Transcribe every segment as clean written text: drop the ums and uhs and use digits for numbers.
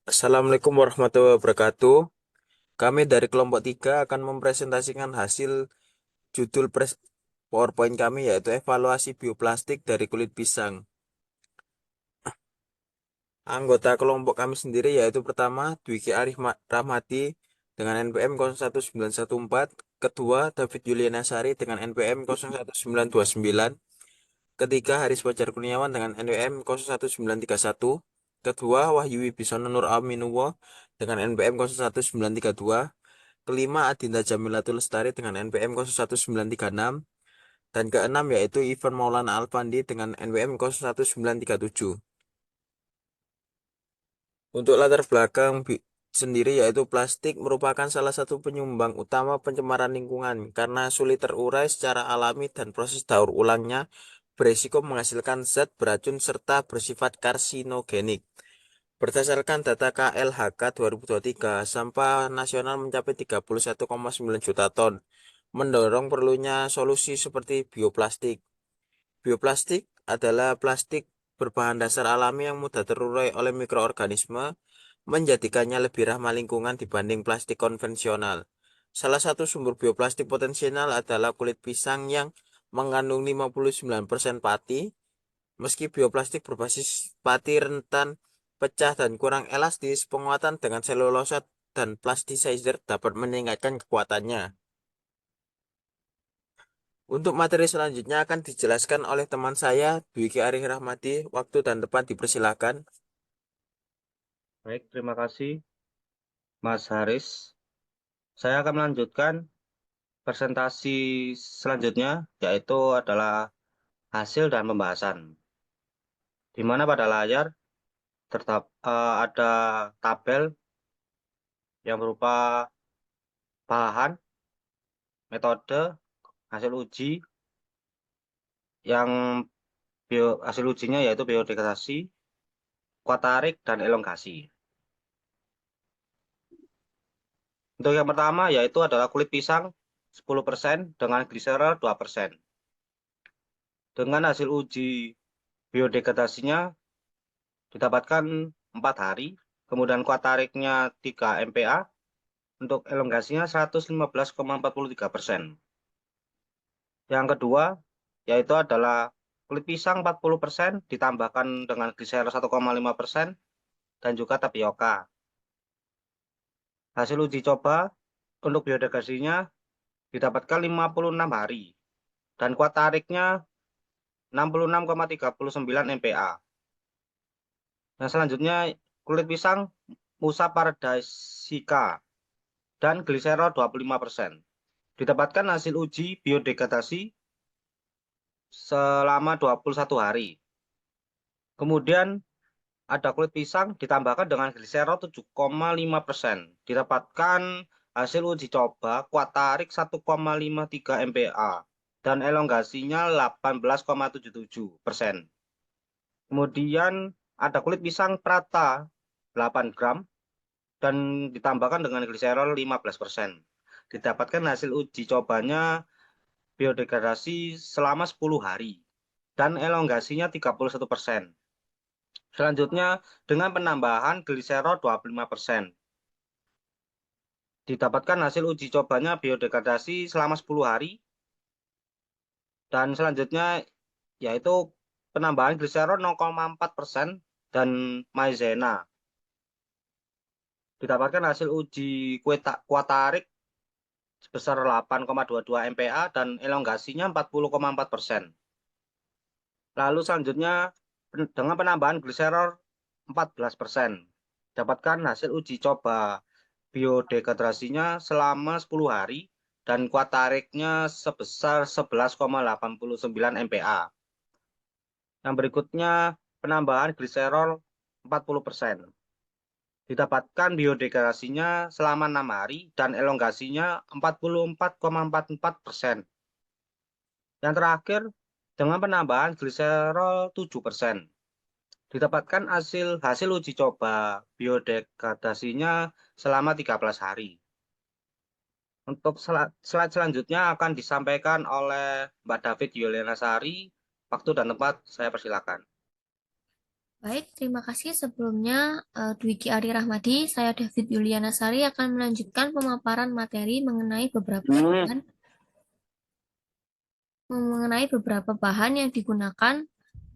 Assalamualaikum warahmatullahi wabarakatuh. Kami dari kelompok 3 akan mempresentasikan hasil judul PowerPoint kami yaitu evaluasi bioplastik dari kulit pisang. Anggota kelompok kami sendiri yaitu pertama Dwiki Arif Rahmati dengan NPM 01914, kedua David Yuliana Sari dengan NPM 01929, ketiga Haris Fajar Kurniawan dengan NPM 01931, kedua Wahyu Wibisono Nur Aminuwo dengan NPM 01932, kelima Adinda Jamilatul Lestari dengan NPM 01936, dan keenam yaitu Ivan Maulana Alfandi dengan NPM 01937. Untuk latar belakang sendiri yaitu plastik merupakan salah satu penyumbang utama pencemaran lingkungan karena sulit terurai secara alami dan proses daur ulangnya berisiko menghasilkan zat beracun serta bersifat karsinogenik. Berdasarkan data KLHK 2023, sampah nasional mencapai 31,9 juta ton, mendorong perlunya solusi seperti bioplastik. Bioplastik adalah plastik berbahan dasar alami yang mudah terurai oleh mikroorganisme, menjadikannya lebih ramah lingkungan dibanding plastik konvensional. Salah satu sumber bioplastik potensial adalah kulit pisang yang mengandung 59% pati. Meski bioplastik berbasis pati rentan pecah dan kurang elastis, penguatan dengan selulosa dan plasticizer dapat meningkatkan kekuatannya. Untuk materi selanjutnya akan dijelaskan oleh teman saya, Dwiki Arif Rahmati. Waktu dan tempat dipersilakan. Baik, terima kasih Mas Haris. Saya akan melanjutkan presentasi selanjutnya, yaitu adalah hasil dan pembahasan. Di mana pada layar ada tabel yang berupa bahan, metode, hasil uji, yang hasil ujinya yaitu biodegradasi, kuat tarik, dan elongasi. Untuk yang pertama yaitu adalah kulit pisang 10% dengan gliserol 2%. Dengan hasil uji biodegradasinya didapatkan 4 hari, kemudian kuat tariknya 3 MPa, untuk elongasinya 115,43%. Yang kedua, yaitu adalah kulit pisang 40% ditambahkan dengan gliserol 1,5% dan juga tapioka. Hasil uji coba untuk biodegradasinya didapatkan 56 hari dan kuat tariknya 66,39 MPa. Nah, selanjutnya kulit pisang Musa Paradisica dan gliserol 25%. Didapatkan hasil uji biodegradasi selama 21 hari. Kemudian ada kulit pisang ditambahkan dengan gliserol 7,5%. Didapatkan hasil uji coba kuat tarik 1,53 MPa dan elongasinya 18,77%. Kemudian ada kulit pisang Prata 8 gram dan ditambahkan dengan gliserol 15%. Didapatkan hasil uji cobanya biodegradasi selama 10 hari dan elongasinya 31%. Selanjutnya dengan penambahan gliserol 25%. Didapatkan hasil uji cobanya biodegradasi selama 10 hari dan selanjutnya yaitu penambahan gliserol 0,4% dan maizena. Didapatkan hasil uji kuat tarik sebesar 8,22 MPa dan elongasinya 40,4%. Lalu selanjutnya dengan penambahan gliserol 14%. Dapatkan hasil uji coba biodegradrasinya selama 10 hari dan kuat tariknya sebesar 11,89 MPa. Yang berikutnya penambahan gliserol 40%. Didapatkan biodegradasinya selama 6 hari dan elongasinya 44,44%. Yang terakhir, dengan penambahan gliserol 7%. Didapatkan hasil uji coba biodegradasinya selama 13 hari. Untuk slide selanjutnya akan disampaikan oleh Mbak David Yuliana Sari. Waktu dan tempat saya persilakan. Baik, terima kasih sebelumnya Dwiki Ari Rahmadi. Saya David Yuliana Sari akan melanjutkan pemaparan materi mengenai beberapa bahan yang digunakan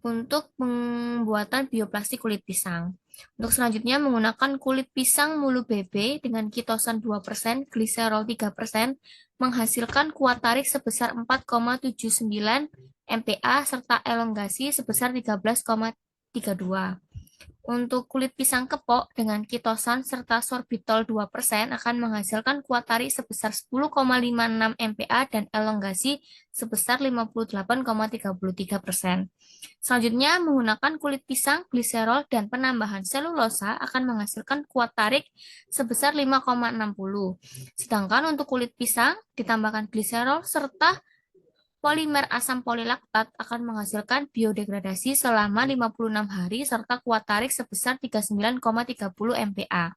untuk pembuatan bioplastik kulit pisang. Untuk selanjutnya menggunakan kulit pisang mulu BB dengan kitosan 2%, gliserol 3%, menghasilkan kuat tarik sebesar 4,79 MPa serta elongasi sebesar 13,32. Untuk kulit pisang kepok dengan kitosan serta sorbitol 2% akan menghasilkan kuat tarik sebesar 10,56 MPa dan elongasi sebesar 58,33%. Selanjutnya, menggunakan kulit pisang, gliserol, dan penambahan selulosa akan menghasilkan kuat tarik sebesar 5,60. Sedangkan untuk kulit pisang, ditambahkan gliserol serta polimer asam polilaktat akan menghasilkan biodegradasi selama 56 hari serta kuat tarik sebesar 39,30 MPa.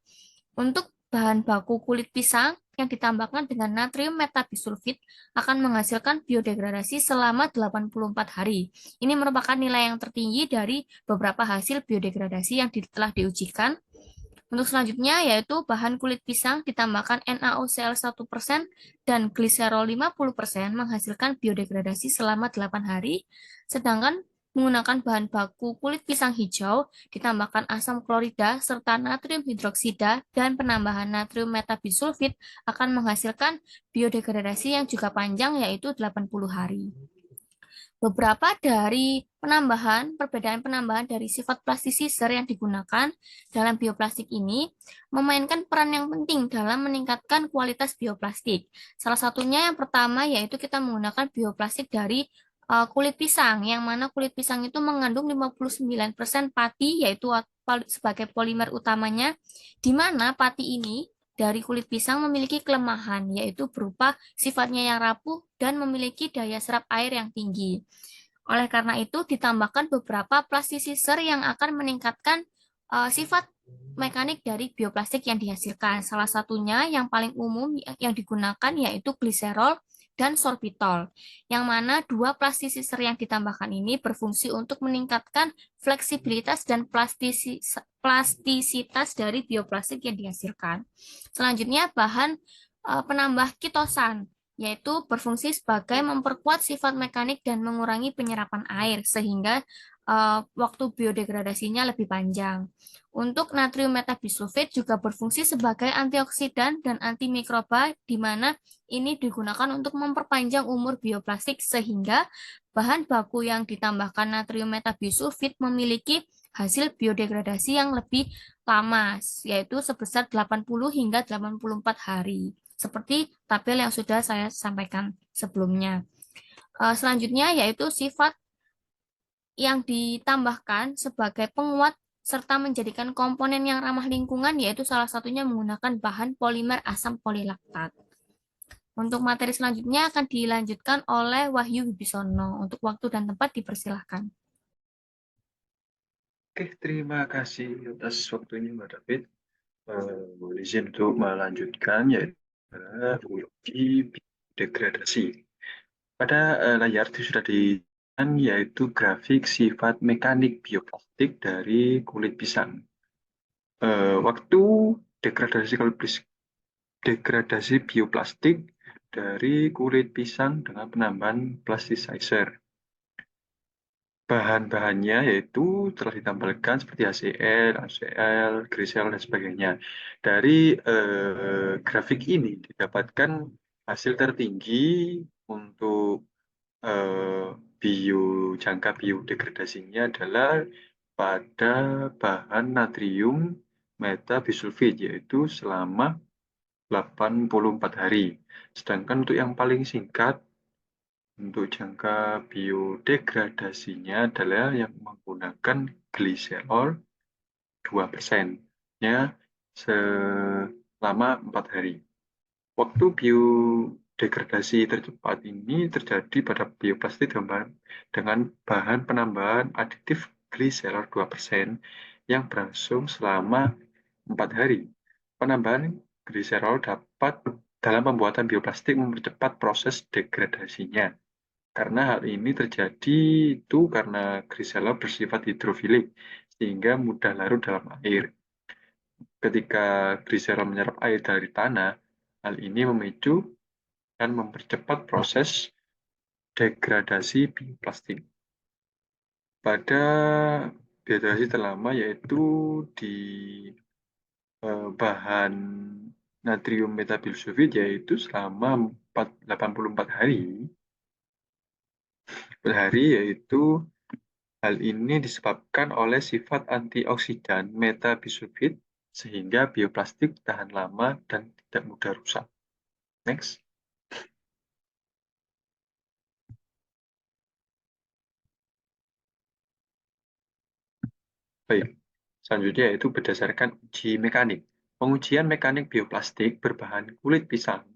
Untuk bahan baku kulit pisang yang ditambahkan dengan natrium metabisulfit akan menghasilkan biodegradasi selama 84 hari. Ini merupakan nilai yang tertinggi dari beberapa hasil biodegradasi yang telah diujikan. Untuk selanjutnya yaitu bahan kulit pisang ditambahkan NaOCl 1% dan gliserol 50% menghasilkan biodegradasi selama 8 hari, sedangkan menggunakan bahan baku kulit pisang hijau ditambahkan asam klorida serta natrium hidroksida dan penambahan natrium metabisulfit akan menghasilkan biodegradasi yang juga panjang yaitu 80 hari. Beberapa dari perbedaan penambahan dari sifat plasticizer yang digunakan dalam bioplastik ini memainkan peran yang penting dalam meningkatkan kualitas bioplastik. Salah satunya yang pertama yaitu kita menggunakan bioplastik dari kulit pisang, yang mana kulit pisang itu mengandung 59% pati, yaitu sebagai polimer utamanya, di mana pati ini dari kulit pisang memiliki kelemahan, yaitu berupa sifatnya yang rapuh dan memiliki daya serap air yang tinggi. Oleh karena itu, ditambahkan beberapa plasticizer yang akan meningkatkan sifat mekanik dari bioplastik yang dihasilkan. Salah satunya yang paling umum yang digunakan yaitu gliserol dan sorbitol, yang mana dua plasticizer yang ditambahkan ini berfungsi untuk meningkatkan fleksibilitas dan plastisitas dari bioplastik yang dihasilkan. Selanjutnya, bahan penambah kitosan yaitu berfungsi sebagai memperkuat sifat mekanik dan mengurangi penyerapan air sehingga waktu biodegradasinya lebih panjang. Untuk natrium metabisulfit juga berfungsi sebagai antioksidan dan antimikroba, di mana ini digunakan untuk memperpanjang umur bioplastik sehingga bahan baku yang ditambahkan natrium metabisulfit memiliki hasil biodegradasi yang lebih lama, yaitu sebesar 80 hingga 84 hari seperti tabel yang sudah saya sampaikan sebelumnya. Selanjutnya yaitu sifat yang ditambahkan sebagai penguat serta menjadikan komponen yang ramah lingkungan, yaitu salah satunya menggunakan bahan polimer asam polilaktat. Untuk materi selanjutnya akan dilanjutkan oleh Wahyu Wibisono. Untuk waktu dan tempat dipersilahkan. Oke, terima kasih atas waktunya Mbak David. Mohon izin untuk melanjutkan yaitu uji degradasi. Pada layar itu sudah dilihat yaitu grafik sifat mekanik bioplastik dari kulit pisang. Waktu degradasi bioplastik dari kulit pisang dengan penambahan plasticizer. Bahan-bahannya yaitu telah ditambahkan seperti HCl, HCl, gliserol, dan sebagainya. Dari grafik ini didapatkan hasil tertinggi untuk jangka biodegradasinya adalah pada bahan natrium metabisulfit, yaitu selama 84 hari. Sedangkan untuk yang paling singkat, untuk jangka biodegradasinya adalah yang menggunakan gliserol 2% nya selama 4 hari. Waktu biodegradasi tercepat ini terjadi pada bioplastik dengan bahan penambahan aditif gliserol 2% yang berlangsung selama 4 hari. Penambahan gliserol dapat dalam pembuatan bioplastik mempercepat proses degradasinya. Karena hal ini terjadi itu karena gliserol bersifat hidrofilik, sehingga mudah larut dalam air. Ketika gliserol menyerap air dari tanah, hal ini memicu dan mempercepat proses degradasi bioplastik. Pada degradasi terlama yaitu di bahan natrium metabil sulfit yaitu selama 84 hari per hari, yaitu hal ini disebabkan oleh sifat antioksidan metabisulfit sehingga bioplastik tahan lama dan tidak mudah rusak. Next. Baik, selanjutnya yaitu berdasarkan uji mekanik. Pengujian mekanik bioplastik berbahan kulit pisang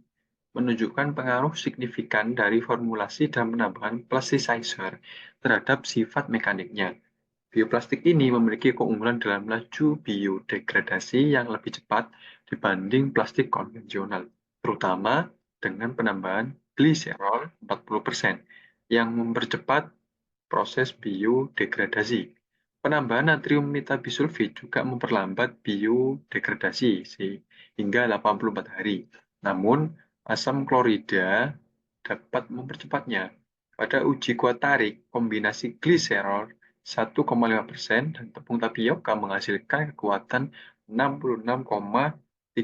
menunjukkan pengaruh signifikan dari formulasi dan penambahan plasticizer terhadap sifat mekaniknya. Bioplastik ini memiliki keunggulan dalam laju biodegradasi yang lebih cepat dibanding plastik konvensional, terutama dengan penambahan gliserol 40% yang mempercepat proses biodegradasi. Penambahan natrium metabisulfit juga memperlambat biodegradasi hingga 84 hari. Namun, asam klorida dapat mempercepatnya. Pada uji kuat tarik, kombinasi gliserol 1,5% dan tepung tapioka menghasilkan kekuatan 66,39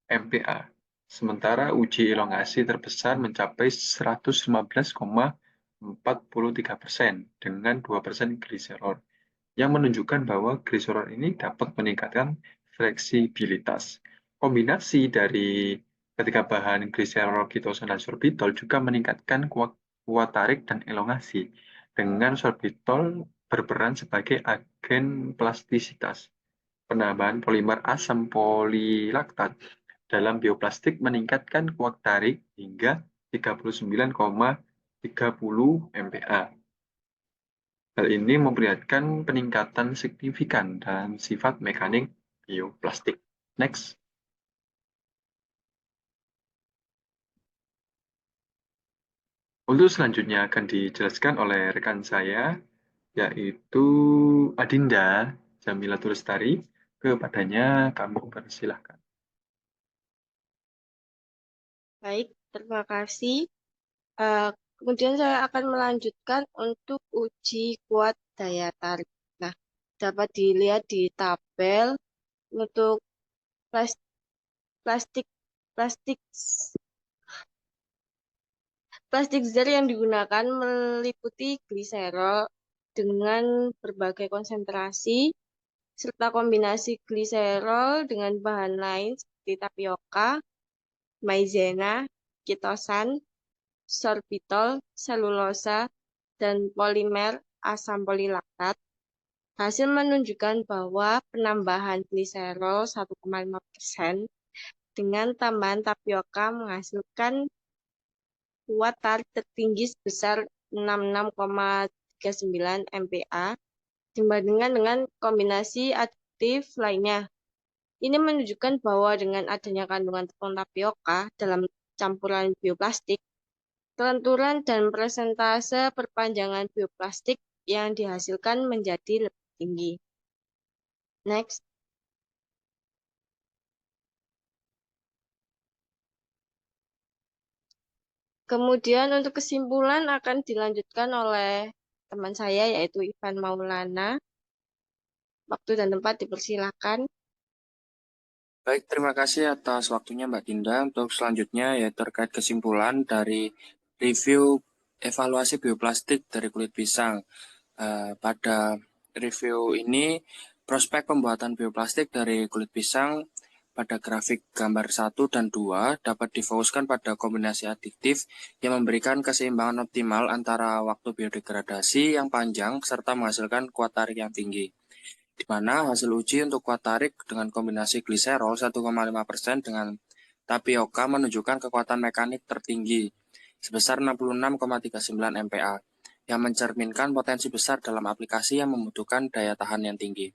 MPa. Sementara uji elongasi terbesar mencapai 115,43% dengan 2% gliserol, yang menunjukkan bahwa gliserol ini dapat meningkatkan fleksibilitas. Kombinasi dari ketiga bahan gliserol, ketosan, dan sorbitol juga meningkatkan kuat tarik dan elongasi, dengan sorbitol berperan sebagai agen plastisitas. Penambahan polimer asam polilaktat dalam bioplastik meningkatkan kuat tarik hingga 39,30 MPa. Hal ini memperlihatkan peningkatan signifikan dalam sifat mekanik bioplastik. Next. Untuk selanjutnya akan dijelaskan oleh rekan saya, yaitu Adinda Jamilatul Lestari. Kepadanya kami persilahkan. Baik, terima kasih. Kemudian saya akan melanjutkan untuk uji kuat daya tarik. Nah, dapat dilihat di tabel untuk plastik zer yang digunakan meliputi gliserol dengan berbagai konsentrasi serta kombinasi gliserol dengan bahan lain seperti tapioka, maizena, ketosan, sorbitol, selulosa, dan polimer asam polilaktat. Hasil menunjukkan bahwa penambahan gliserol 1,5% dengan tambahan tapioka menghasilkan kuat tarik tertinggi sebesar 66,39 MPa dibandingkan dengan kombinasi aditif lainnya. Ini menunjukkan bahwa dengan adanya kandungan tepung tapioka dalam campuran bioplastik, kelenturan dan persentase perpanjangan bioplastik yang dihasilkan menjadi lebih tinggi. Next. Kemudian untuk kesimpulan akan dilanjutkan oleh teman saya yaitu Ivan Maulana. Waktu dan tempat dipersilakan. Baik, terima kasih atas waktunya Mbak Dinda. Untuk selanjutnya ya terkait kesimpulan dari review evaluasi bioplastik dari kulit pisang. Pada review ini, prospek pembuatan bioplastik dari kulit pisang pada grafik gambar 1 dan 2 dapat difokuskan pada kombinasi adiktif yang memberikan keseimbangan optimal antara waktu biodegradasi yang panjang serta menghasilkan kuat tarik yang tinggi, di mana hasil uji untuk kuat tarik dengan kombinasi gliserol 1,5% dengan tapioka menunjukkan kekuatan mekanik tertinggi sebesar 66,39 MPa, yang mencerminkan potensi besar dalam aplikasi yang membutuhkan daya tahan yang tinggi.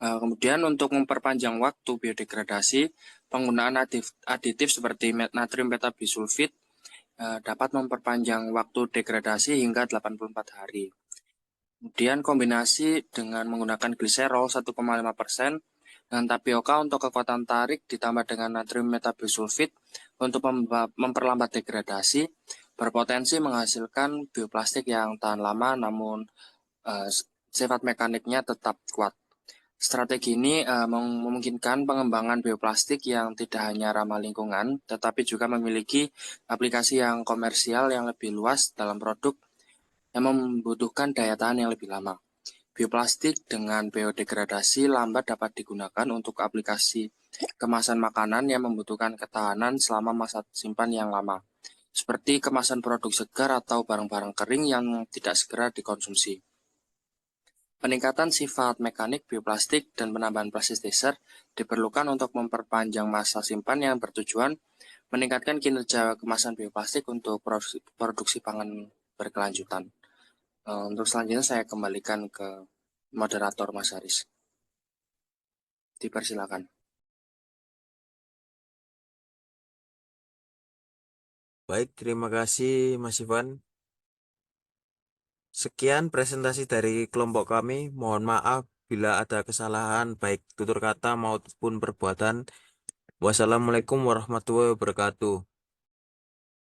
Kemudian untuk memperpanjang waktu biodegradasi, penggunaan aditif seperti natrium metabisulfit dapat memperpanjang waktu degradasi hingga 84 hari. Kemudian kombinasi dengan menggunakan gliserol 1,5% dengan tapioka untuk kekuatan tarik ditambah dengan natrium metabisulfit untuk memperlambat degradasi, berpotensi menghasilkan bioplastik yang tahan lama namun sifat mekaniknya tetap kuat. Strategi ini memungkinkan pengembangan bioplastik yang tidak hanya ramah lingkungan, tetapi juga memiliki aplikasi yang komersial yang lebih luas dalam produk yang membutuhkan daya tahan yang lebih lama. Bioplastik dengan biodegradasi lambat dapat digunakan untuk aplikasi kemasan makanan yang membutuhkan ketahanan selama masa simpan yang lama, seperti kemasan produk segar atau barang-barang kering yang tidak segera dikonsumsi. Peningkatan sifat mekanik bioplastik dan penambahan plasticizer diperlukan untuk memperpanjang masa simpan yang bertujuan meningkatkan kinerja kemasan bioplastik untuk produksi pangan berkelanjutan. Untuk selanjutnya saya kembalikan ke moderator Mas Haris. Dipersilakan. Baik, terima kasih Mas Ivan. Sekian presentasi dari kelompok kami. Mohon maaf bila ada kesalahan baik tutur kata maupun perbuatan. Wassalamualaikum warahmatullahi wabarakatuh.